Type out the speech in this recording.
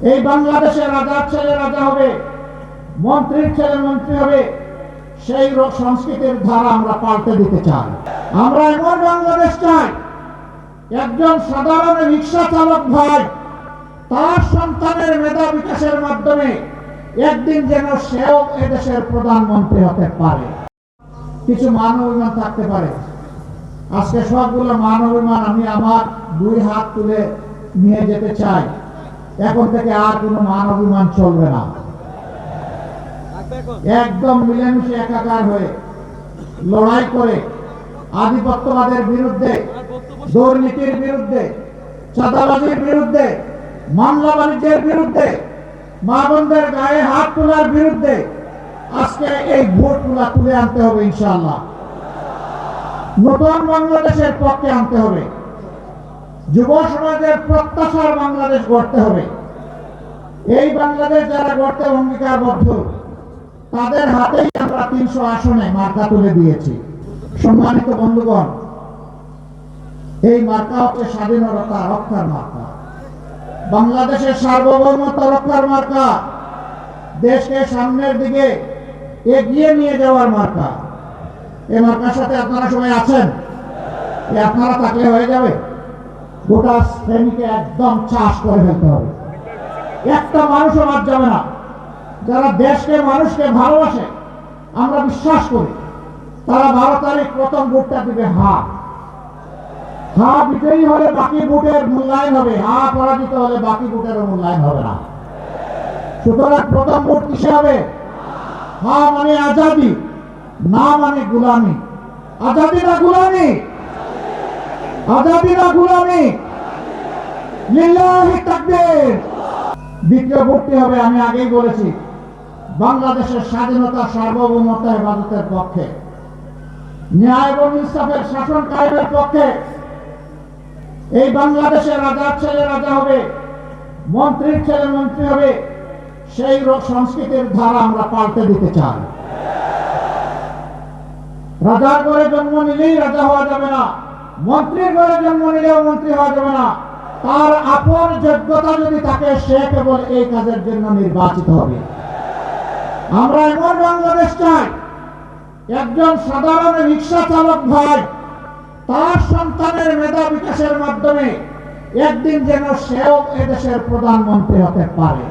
এই বাংলাদেশের রাজার ছেলে রাজা হবে, মন্ত্রীর ছেলে মন্ত্রী হবে, সেই সংস্কৃতির ধারা আমরা পাল্টে দিতে চাই। আমরা এমন বাংলাদেশ চাই, একজন সাধারণ রিক্সা চালক ভাই তার সন্তানের মেধা বিকাশের মাধ্যমে একদিন যেন সেও এদেশের প্রধানমন্ত্রী হতে পারে। কিছু মান অভিমান থাকতে পারে, আজকে সবগুলো মান অভিমান আমি আমার দুই হাত তুলে নিয়ে যেতে চাই। এখন থেকে আর কোনো মান অভিমান চলবে না। একদম মিলেমিশে একাকার হয়ে লড়াই করে আধিপত্যবাদের বিরুদ্ধে, দুর্নীতির বিরুদ্ধে, চাঁদাবাজির বিরুদ্ধে, মামলা বাণিজ্যের বিরুদ্ধে, মা বোনদের গায়ে হাত তোলার বিরুদ্ধে আজকে এই ভোটগুলা তুলে আনতে হবে ইনশাআল্লাহ। নতুন বাংলাদেশের পক্ষে আনতে হবে, যুব সমাজের প্রত্যাশার বাংলাদেশ গড়তে হবে। এই বাংলাদেশ যারা গড়তে অঙ্গীকারবদ্ধ তাদের হাতেই আমরা 300 আসনে মার্কা তুলে দিয়েছি। সম্মানিত বন্ধুগণ, এই মার্কা হচ্ছে স্বাধীনতা রক্ষার মার্কা, বাংলাদেশের সার্বভৌমত্ব রক্ষার মার্কা, দেশকে সামনের দিকে এগিয়ে নিয়ে যাওয়ার মার্কা। এই মার্কার সাথে আপনারা সবাই আছেন? আপনারা থাকলে হয়ে যাবে? গোটা শ্রেণীকে একদম চাষ করে ফেলতে হবে, একটা মানুষও বাদ যাবে না। যারা দেশকে মানুষকে ভালোবাসে, আমরা বিশ্বাস করি, তারা 12 তারিখ প্রথম ভোটটা দিবে হা। হা বিজয়ী হলে বাকি ভোটের মূল্যায়ন হবে, হা পরাজিত হলে বাকি ভোটেরও মূল্যায়ন হবে না। সুতরাং প্রথম ভোট কিসে হবে? হা মানে আজাদি, না মানে গুলামি। আজাদি না গুলামি, আজাদি না গুলামি, লিল্লাহি তাকবীর। দ্বিতীয় ভোটটি হবে, আমি আগেই বলেছি, বাংলাদেশের স্বাধীনতা সার্বভৌমত্ব হেফাজতের পক্ষে, ন্যায় এবং ইনসাফের শাসন কায়েমের পক্ষে। এই বাংলাদেশের রাজার ছেলে রাজা হবে, মন্ত্রীর ছেলে মন্ত্রী হবে, সেই সংস্কৃতির ধারা আমরা পাল্টে দিতে চাই। রাজার ঘরে জন্ম নিলেই রাজা হওয়া যাবে না, মন্ত্রীর ঘরে জন্ম নিলেও মন্ত্রী হওয়া যাবে না। তার আপন যোগ্যতা যদি থাকে, সে কেবল এই কাজের জন্য নির্বাচিত হবে। আমরা এমন বাংলাদেশ চাই, একজন সাধারণ রিক্সা চালক ভাই তার সন্তানের মেধা বিকাশের মাধ্যমে একদিন যেন সেও এদেশের প্রধানমন্ত্রী হতে পারে।